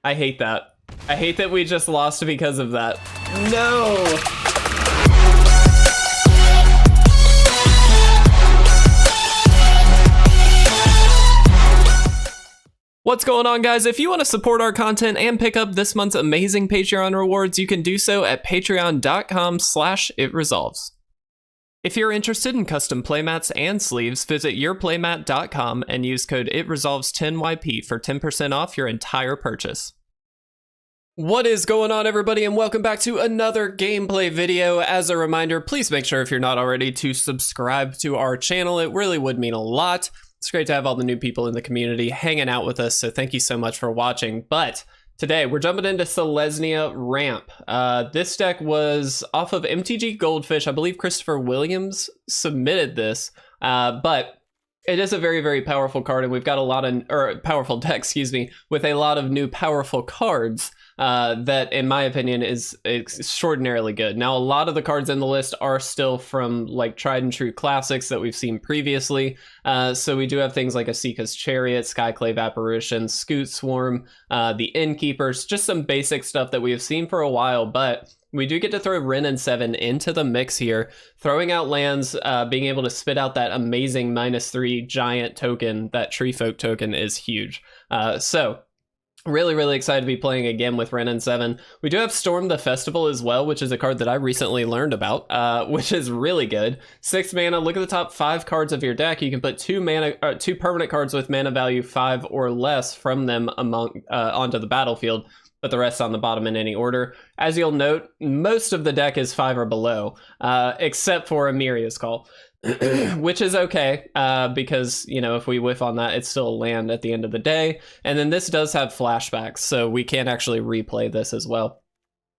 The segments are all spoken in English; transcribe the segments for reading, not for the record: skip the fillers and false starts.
I hate that. I hate that we just lost because of that. No! What's going on, guys? If you want to support our content and pick up this month's amazing Patreon rewards, you can do so at patreon.com/itresolves. If you're interested in custom playmats and sleeves, visit yourplaymat.com and use code ITRESOLVES10YP for 10% off your entire purchase. What is going on, everybody, and welcome back to another gameplay video. As a reminder, please make sure, if you're not already, to subscribe to our channel. It really would mean a lot. It's great to have all the new people in the community hanging out with us, so thank you so much for watching. But today, we're jumping into Selesnya Ramp. This deck was off of MTG Goldfish. I believe Christopher Williams submitted this, but it is a very, very powerful card, and we've got a lot of, or powerful deck, excuse me, with a lot of new powerful cards that, in my opinion, is extraordinarily good. Now, a lot of the cards in the list are still from like tried and true classics that we've seen previously. So we do have things like Esika's Chariot, Skyclave Apparition, Scute Swarm, the Innkeepers, just some basic stuff that we have seen for a while, but we do get to throw Wrenn and Seven into the mix here, throwing out lands, being able to spit out that amazing -3 giant token. That Tree Folk token is huge. So really, really excited to be playing again with Wrenn and Seven. We do have Storm the Festival as well, which is a card that I recently learned about, which is really good. 6 mana, look at the top 5 cards of your deck. You can put 2 permanent cards with mana value 5 or less from them onto the battlefield, but the rest on the bottom in any order. As you'll note, most of the deck is 5 or below, except for Emeria's Call, which is okay, because, you know, if we whiff on that, it's still a land at the end of the day. And then this does have flashbacks, so we can actually replay this as well.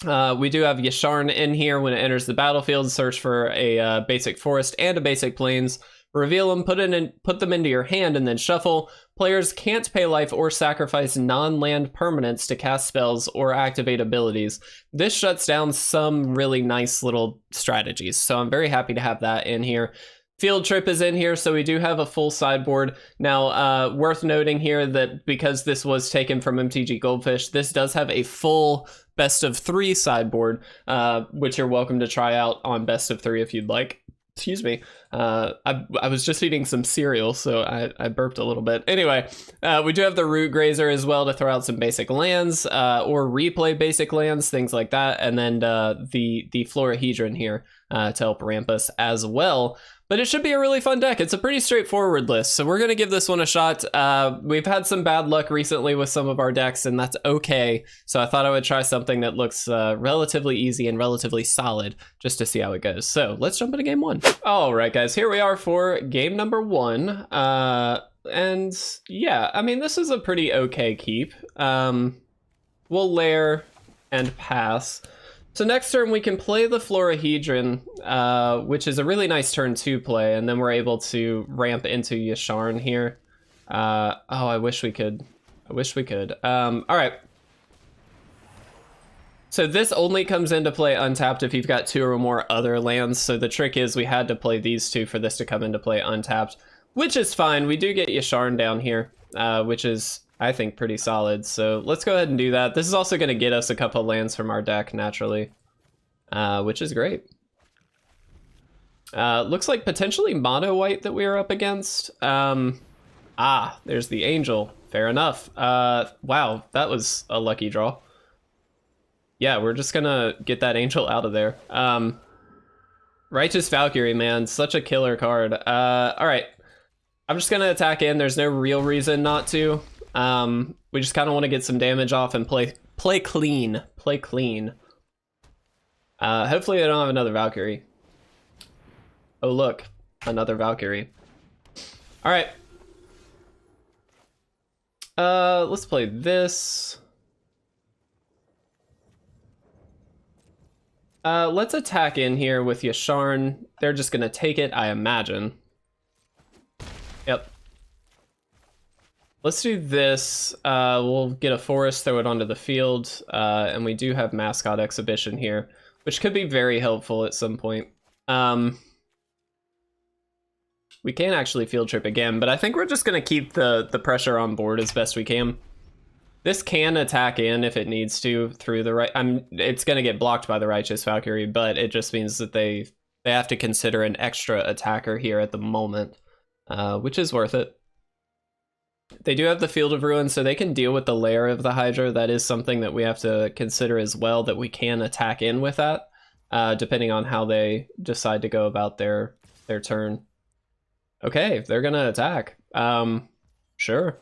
We do have Yasharn in here. When it enters the battlefield, search for a basic forest and a basic plains. Reveal them, put them into your hand, and then shuffle. Players can't pay life or sacrifice non-land permanents to cast spells or activate abilities. This shuts down some really nice little strategies, so I'm very happy to have that in here. Field Trip is in here, so we do have a full sideboard. Now, worth noting here that because this was taken from MTG Goldfish, this does have a full best of 3 sideboard, which you're welcome to try out on best of 3 if you'd like. Excuse me. I was just eating some cereal, so I burped a little bit. Anyway, we do have the Rootgrazer as well to throw out some basic lands, or replay basic lands, things like that. And then the Florahedron here to help ramp us as well. But it should be a really fun deck. It's a pretty straightforward list, so we're going to give this one a shot. We've had some bad luck recently with some of our decks, and that's okay. So I thought I would try something that looks relatively easy and relatively solid, just to see how it goes. So let's jump into game 1. All right, guys, here we are for game number 1. And yeah, I mean, this is a pretty okay keep. We'll lair and pass. So next turn we can play the Florahedron, which is a really nice turn to play, and then we're able to ramp into Yasharn here. Oh, I wish we could. All right. So this only comes into play untapped if you've got 2 or more other lands. So the trick is we had to play these 2 for this to come into play untapped, which is fine. We do get Yasharn down here, which is, I think, pretty solid. So let's go ahead and do that. This is also going to get us a couple lands from our deck naturally, which is great. Looks like potentially mono white that we are up against. There's the Angel. Fair enough. Wow, that was a lucky draw. Yeah, we're just gonna get that Angel out of there. Righteous Valkyrie, man, such a killer card. All right, I'm just gonna attack in. There's no real reason not to. We just kind of want to get some damage off and play clean. Hopefully they don't have another Valkyrie. Oh look, another Valkyrie. All right. Let's play this. Let's attack in here with Yasharn. They're just gonna take it, I imagine. Yep. Let's do this. We'll get a forest, throw it onto the field, and we do have Mascot Exhibition here, which could be very helpful at some point. We can actually field trip again, but I think we're just going to keep the pressure on board as best we can. This can attack in if it needs to through the right. It's going to get blocked by the Righteous Valkyrie, but it just means that they have to consider an extra attacker here at the moment, which is worth it. They do have the Field of Ruin, so they can deal with the Lair of the Hydra. That is something that we have to consider as well, that we can attack in with that, depending on how they decide to go about their turn. Okay, they're going to attack. Sure.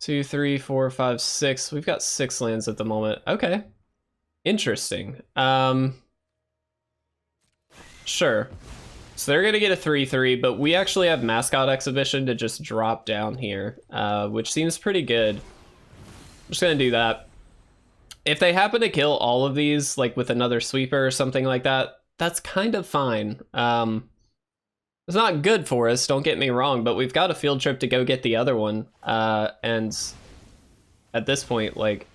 2, 3, 4, 5, 6. We've got 6 lands at the moment. Okay. Interesting. Sure. So they're going to get a 3/3, but we actually have Mascot Exhibition to just drop down here, which seems pretty good. I'm just going to do that. If they happen to kill all of these, like with another sweeper or something like that, that's kind of fine. It's not good for us, don't get me wrong, but we've got a field trip to go get the other one. And at this point, like,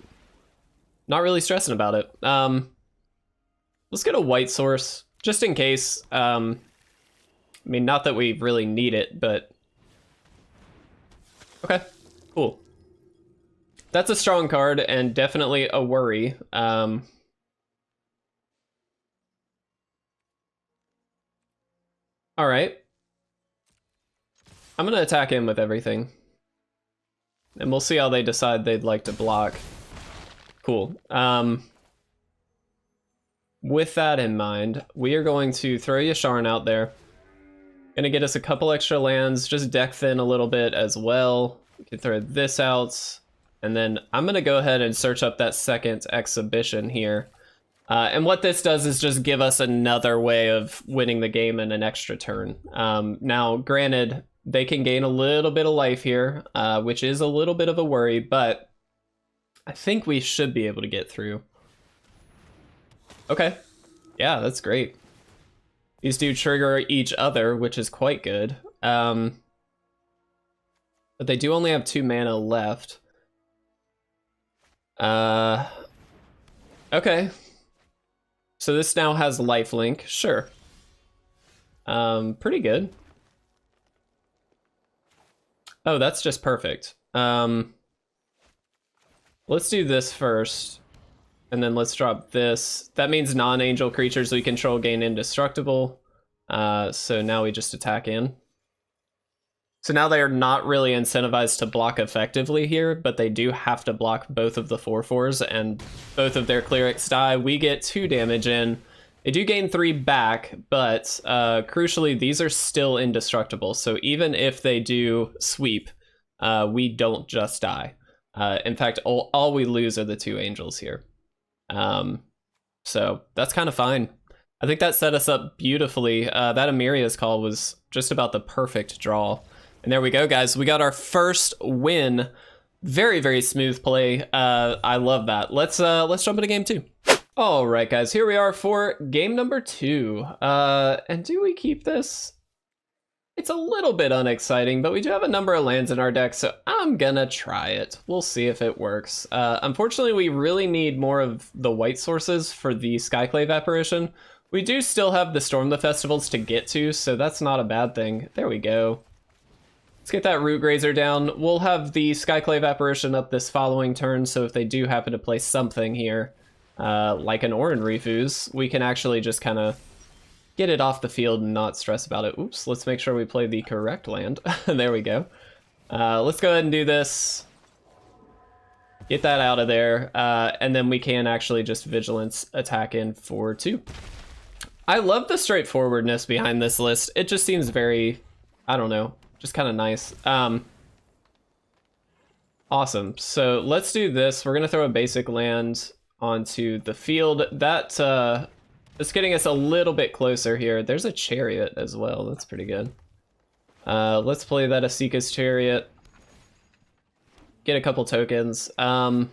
not really stressing about it. Let's get a white source, just in case. I mean, not that we really need it, but... Okay, cool. That's a strong card, and definitely a worry. All right. I'm going to attack in with everything. And we'll see how they decide they'd like to block. Cool. With that in mind, we are going to throw Yasharn out there. Gonna get us a couple extra lands, just deck thin a little bit as well. We can throw this out. And then I'm gonna go ahead and search up that second exhibition here. And what this does is just give us another way of winning the game in an extra turn. Now, granted, they can gain a little bit of life here, which is a little bit of a worry, but I think we should be able to get through. Okay. Yeah, that's great. These do trigger each other, which is quite good. But they do only have 2 mana left. Okay. So this now has lifelink. Sure. Pretty good. Oh, that's just perfect. Let's do this first. And then let's drop this. That means non-angel creatures we control gain indestructible. So now we just attack in. So now they are not really incentivized to block effectively here, but they do have to block both of the 4/4s, and both of their clerics die. We get 2 damage in. They do gain 3 back, but crucially, these are still indestructible. So even if they do sweep, we don't just die. In fact, all we lose are the 2 angels here. So that's kind of fine. I think that set us up beautifully. That Emeria's Call was just about the perfect draw. And there we go, guys. We got our first win. Very, very smooth play. I love that. Let's jump into game 2. All right, guys, here we are for game number 2. And do we keep this? It's a little bit unexciting, but we do have a number of lands in our deck, so I'm gonna try it. We'll see if it works. Unfortunately, we really need more of the white sources for the Skyclave Apparition. We do still have the Storm the Festivals to get to, so that's not a bad thing. There we go. Let's get that Rootgrazer down. We'll have the Skyclave Apparition up this following turn, so if they do happen to play something here, like an Oran Refuse, we can actually just kind of get it off the field and not stress about it. Oops, let's make sure we play the correct land. There we go. Let's go ahead and do this. Get that out of there, and then we can actually just Vigilance attack in for 2. I love the straightforwardness behind this list. It just seems very, I don't know, just kind of nice. Awesome. So let's do this. We're going to throw a basic land onto the field. That's getting us a little bit closer here. There's a Chariot as well. That's pretty good. Let's play that Esika's Chariot. Get a couple tokens. And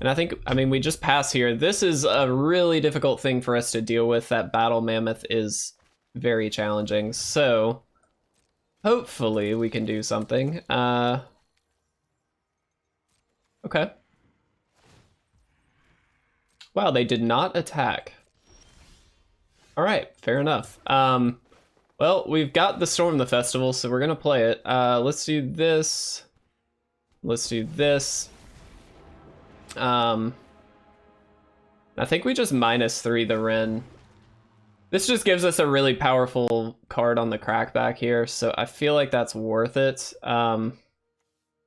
I mean, we just pass here. This is a really difficult thing for us to deal with. That Battle Mammoth is very challenging. So hopefully we can do something. Okay. Wow, they did not attack. All right, fair enough. Well, we've got the Storm the Festival, so we're gonna play it. Let's do this. Let's do this. I think we just -3 the Wrenn. This just gives us a really powerful card on the crackback here, so I feel like that's worth it.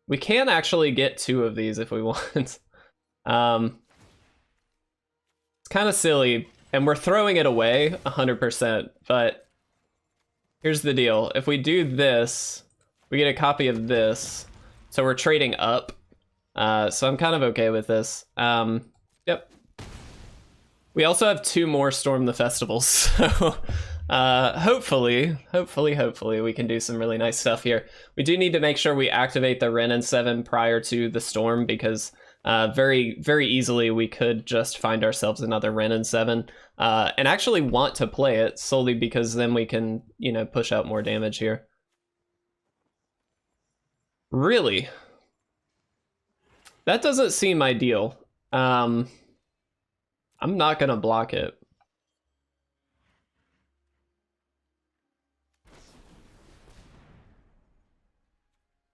We can actually get 2 of these if we want. It's kind of silly, and we're throwing it away 100%, but here's the deal. If we do this, we get a copy of this, so we're trading up. So I'm kind of okay with this. Yep. We also have 2 more Storm the Festivals, so hopefully we can do some really nice stuff here. We do need to make sure we activate the Wrenn and Seven prior to the Storm, because very, very easily we could just find ourselves another Wrenn and Seven, and actually want to play it solely because then we can, you know, push out more damage here. Really? That doesn't seem ideal. I'm not gonna block it.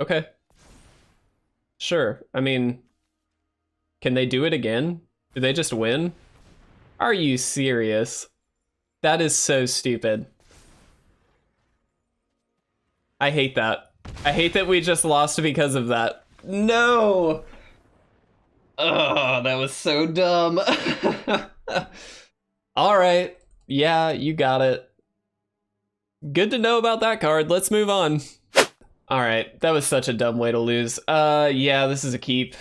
Okay. Sure. I mean, can they do it again? Do they just win? Are you serious? That is so stupid. I hate that. I hate that we just lost because of that. No! Oh, that was so dumb. All right. Yeah, you got it. Good to know about that card. Let's move on. All right. That was such a dumb way to lose. Yeah, this is a keep.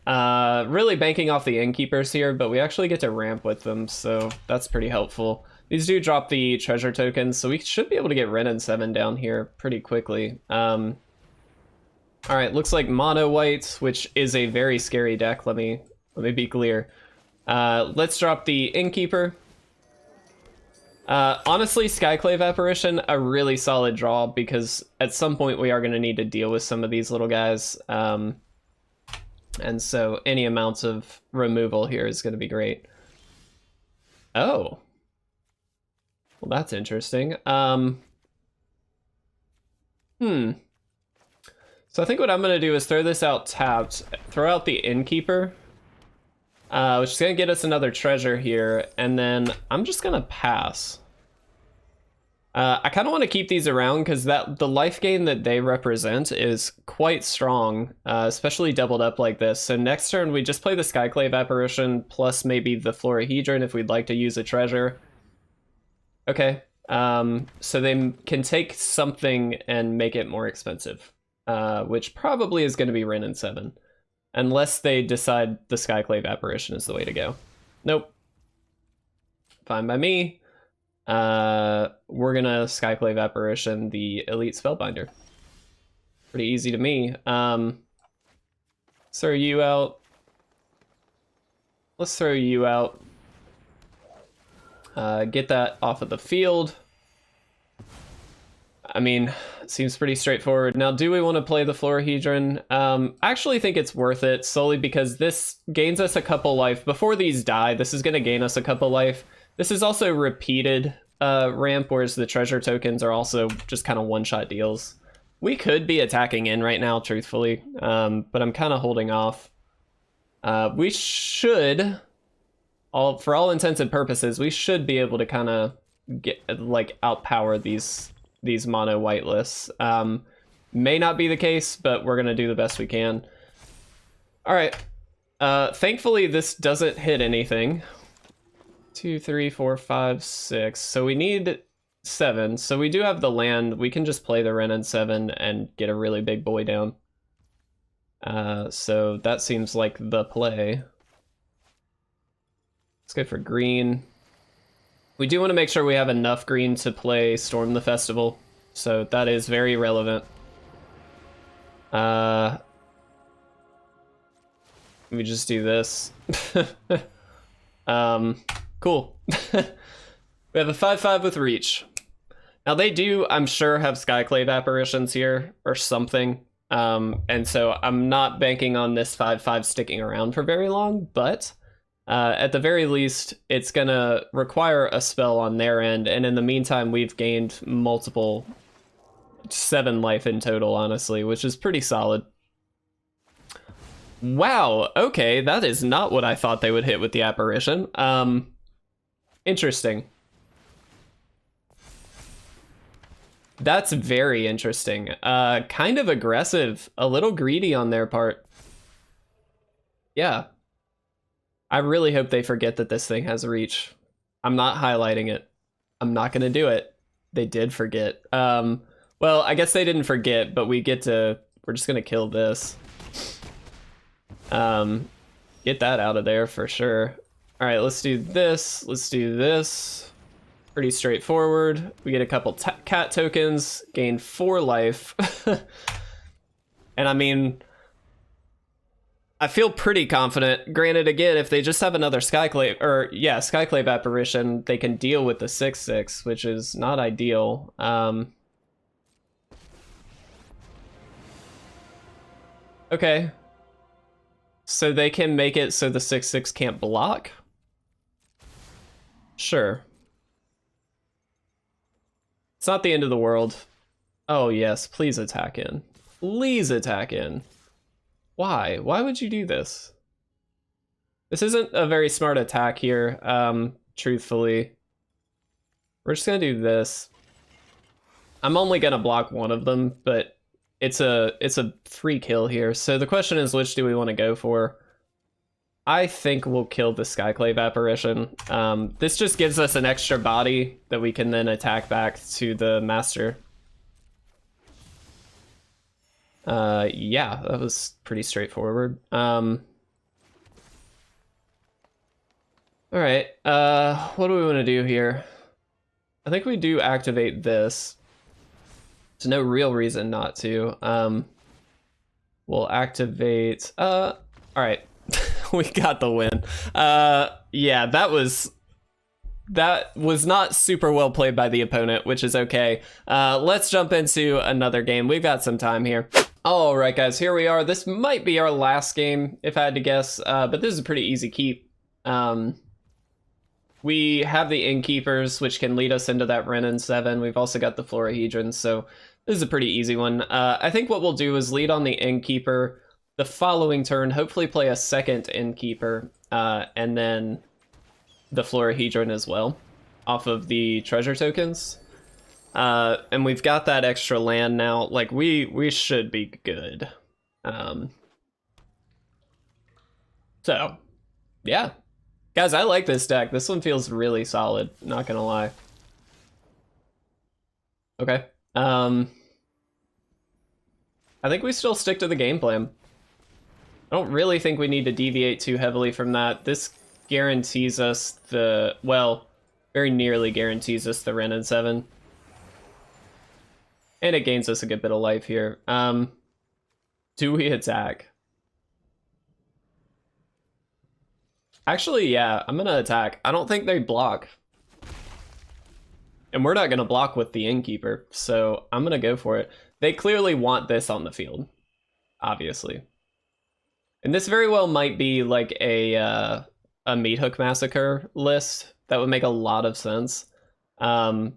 Really banking off the Innkeepers here, but we actually get to ramp with them, so that's pretty helpful. These do drop the treasure tokens, so we should be able to get Wrenn and Seven down here pretty quickly. All right, looks like mono white, which is a very scary deck. Let me be clear. Let's drop the Innkeeper. Honestly, Skyclave Apparition, a really solid draw, because at some point we are going to need to deal with some of these little guys. And so any amounts of removal here is going to be great. Oh. Well, that's interesting. So I think what I'm going to do is throw this out tapped, throw out the Innkeeper, which is going to get us another treasure here, and then I'm just going to pass. I kind of want to keep these around because the life gain that they represent is quite strong, especially doubled up like this. So next turn we just play the Skyclave Apparition plus maybe the Florahedron if we'd like to use a treasure. Okay, so they can take something and make it more expensive. Which probably is going to be Wrenn and Seven, unless they decide the Skyclave Apparition is the way to go. Nope. Fine by me. We're gonna Skyclave Apparition the Elite Spellbinder. Pretty easy to me. Throw you out. Let's throw you out. Get that off of the field. I mean, it seems pretty straightforward. Now, do we want to play the Florahedron? I actually think it's worth it, solely because this gains us a couple life. Before these die, this is going to gain us a couple life. This is also repeated ramp, whereas the treasure tokens are also just kind of one-shot deals. We could be attacking in right now, truthfully, but I'm kind of holding off. We should, for all intents and purposes, we should be able to kind of get outpower these mono white lists. May not be the case, but we're gonna do the best we can. All right. Thankfully, this doesn't hit anything. 2, 3, 4, 5, 6. So we need 7. So we do have the land. We can just play the Wrenn and Seven and get a really big boy down. So that seems like the play. Let's go for green. We do want to make sure we have enough green to play Storm the Festival, so that is very relevant. Let me just do this. Cool. We have a 5/5 with reach. Now they do, I'm sure, have Skyclave Apparitions here or something, and so I'm not banking on this 5/5 sticking around for very long, but at the very least, it's gonna require a spell on their end, and in the meantime, we've gained multiple 7 life in total, honestly, which is pretty solid. Wow, okay, that is not what I thought they would hit with the apparition. Interesting. That's very interesting. Kind of aggressive, a little greedy on their part. Yeah. I really hope they forget that this thing has reach. I'm not highlighting it. I'm not gonna do it. They did forget. Well, I guess they didn't forget, but we're just gonna kill this. Get that out of there for sure. All right, let's do this. Let's do this. Pretty straightforward. We get a couple cat tokens, gain 4 life. And I mean, I feel pretty confident. Granted, again, if they just have another Skyclave Apparition, they can deal with the 6/6, which is not ideal. Okay. So they can make it so the 6/6 can't block? Sure. It's not the end of the world. Oh yes, please attack in. Please attack in. Why? Why would you do this? This isn't a very smart attack here, truthfully. We're just gonna do this. I'm only gonna block one of them, but it's a free kill here. So the question is, which do we want to go for? I think we'll kill the Skyclave Apparition. This just gives us an extra body that we can then attack back to the master. Yeah, that was pretty straightforward. All right, what do we want to do here? I think we do activate this. There's no real reason not to. We'll activate, all right. We got the win. Yeah, that was not super well played by the opponent, which is okay. Let's jump into another game. We've got some time here. All right, guys, here we are. This might be our last game, if I had to guess, but this is a pretty easy keep. We have the Innkeepers, which can lead us into that Wrenn and Seven. We've also got the Florahedron, so this is a pretty easy one. I think what we'll do is lead on the Innkeeper. The following turn, hopefully play a second Innkeeper, and then the Florahedron as well, off of the treasure tokens. And we've got that extra land now. Like, we should be good. So, yeah. Guys, I like this deck. This one feels really solid, not gonna lie. Okay. I think we still stick to the game plan. I don't really think we need to deviate too heavily from that. This guarantees us the, well, very nearly guarantees us the Wrenn and Seven. And it gains us a good bit of life here. Do we attack? Actually, yeah, I'm gonna attack. I don't think they block. And we're not gonna block with the Innkeeper, so I'm gonna go for it. They clearly want this on the field, obviously. And this very well might be like a Meat Hook Massacre list. That would make a lot of sense. But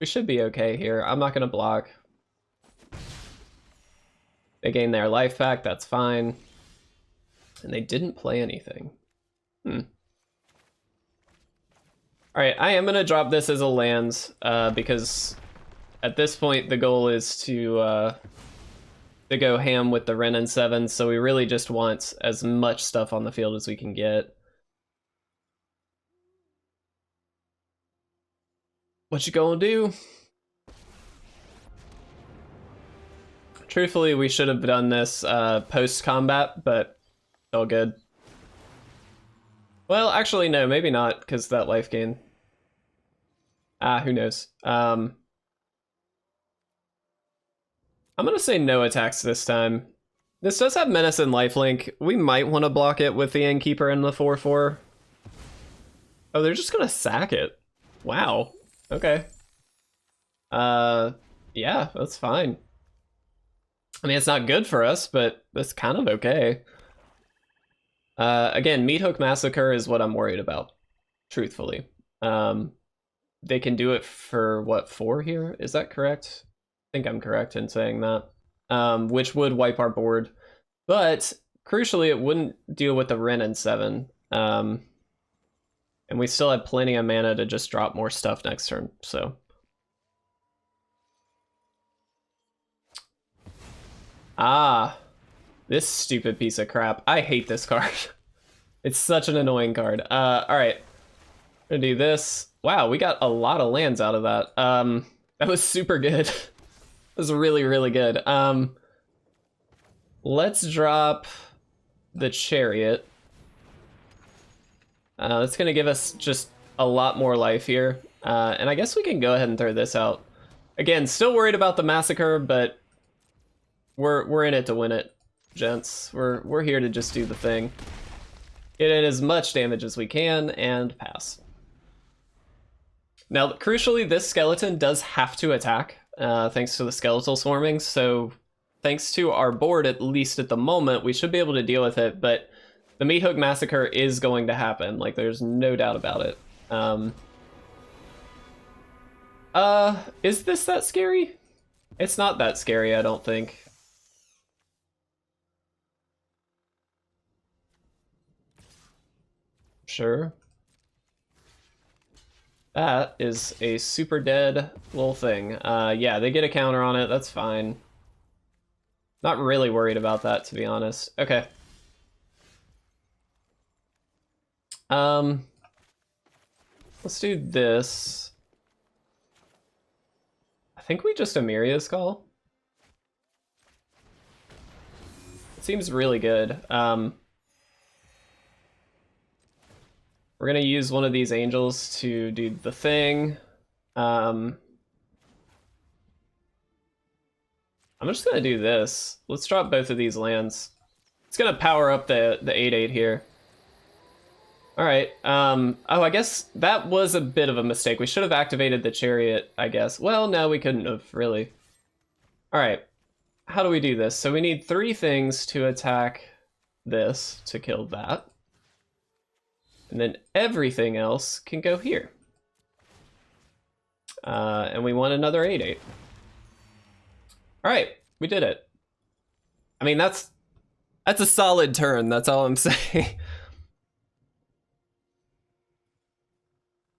we should be okay here. I'm not gonna block. They gain their life back, that's fine. And they didn't play anything. Alright, I am gonna drop this as a land, because at this point the goal is to go ham with the Wrenn and Seven, so we really just want as much stuff on the field as we can get. What you gonna do? Truthfully, we should have done this post-combat, but all good. Well, actually, no, maybe not, because that life gain. Who knows? I'm gonna say no attacks this time. This does have Menace and Lifelink. We might want to block it with the Innkeeper and the 4/4. Oh, they're just gonna sack it. Wow. Okay. Yeah, that's fine. I mean, it's not good for us, but that's kind of okay. Again, Meat Hook Massacre is what I'm worried about, truthfully. They can do it for, what, 4 here? Is that correct? I think I'm correct in saying that. which would wipe our board. But crucially, it wouldn't deal with the Wrenn and Seven. And we still have plenty of mana to just drop more stuff next turn, so. Ah, this stupid piece of crap. I hate this card. It's such an annoying card. All right, I'm gonna do this. Wow, we got a lot of lands out of that. That was super good. It was really, really good. Let's drop the Chariot. That's gonna give us just a lot more life here. And I guess we can go ahead and throw this out. Again, still worried about the Massacre, but we're in it to win it, gents. We're here to just do the thing. Get in as much damage as we can and pass. Now, crucially, this skeleton does have to attack, thanks to the skeletal swarming. So thanks to our board, at least at the moment, we should be able to deal with it, but the Meat Hook Massacre is going to happen. Like, there's no doubt about it. Is this that scary? It's not that scary, I don't think. Sure. That is a super dead little thing. Yeah, they get a counter on it, that's fine. Not really worried about that, to be honest. Okay. Let's do this. I think we just Emeria's Call. It seems really good. We're gonna use one of these angels to do the thing. I'm just gonna do this. Let's drop both of these lands. It's gonna power up the 8/8 here. All right. Oh, I guess that was a bit of a mistake. We should have activated the Chariot, I guess. Well, no, we couldn't have, really. All right. How do we do this? So we need 3 things to attack this to kill that. And then everything else can go here. And we want another 8/8. All right, we did it. I mean, that's a solid turn. That's all I'm saying.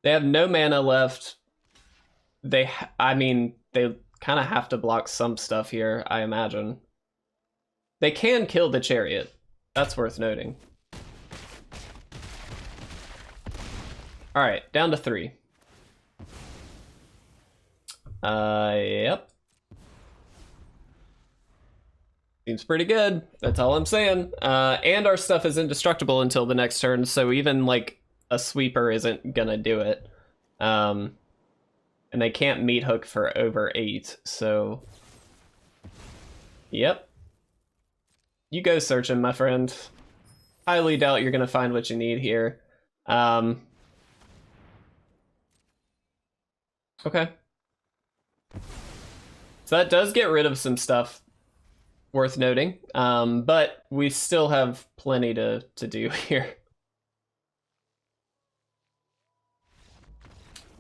They have no mana left. I mean, they kind of have to block some stuff here, I imagine. They can kill the Chariot. That's worth noting. All right, down to 3. Yep. Seems pretty good. That's all I'm saying. And our stuff is indestructible until the next turn, so even like a sweeper isn't gonna do it. And they can't meat hook for over 8, so yep. You go searching, my friend. Highly doubt you're gonna find what you need here. Okay. So that does get rid of some stuff worth noting, but we still have plenty to do here.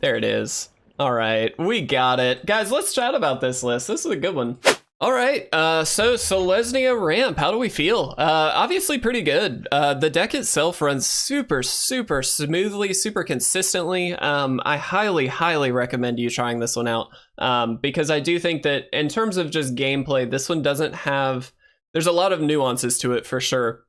There it is. All right, we got it. Guys, let's chat about this list. This is a good one. All right, so Selesnya Ramp, how do we feel? Obviously pretty good. The deck itself runs super smoothly, super consistently. I highly recommend you trying this one out, because I do think that in terms of just gameplay, this one doesn't have, there's a lot of nuances to it for sure.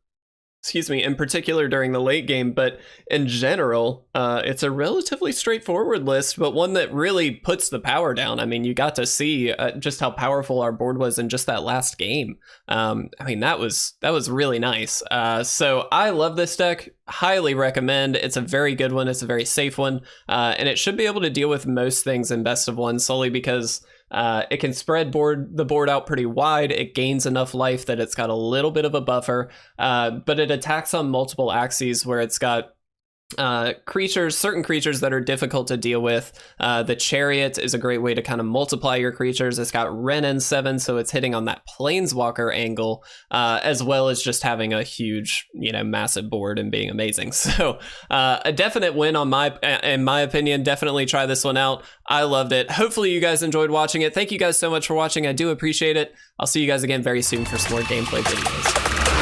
Excuse me, in particular during the late game, but in general, it's a relatively straightforward list, but one that really puts the power down. I mean, you got to see just how powerful our board was in just that last game. I mean, that was really nice. So I love this deck, highly recommend. It's a very good one, it's a very safe one, and it should be able to deal with most things in best of one solely because it can spread the board out pretty wide. It gains enough life that it's got a little bit of a buffer, but it attacks on multiple axes where it's got certain creatures that are difficult to deal with. The Chariot is a great way to kind of multiply your creatures. It's got Wrenn and Seven, so it's hitting on that Planeswalker angle, as well as just having a huge, massive board and being amazing. So a definite win in my opinion. Definitely try this one out. I loved it. Hopefully you guys enjoyed watching it. Thank you guys so much for watching. I do appreciate it. I'll see you guys again very soon for some more gameplay videos.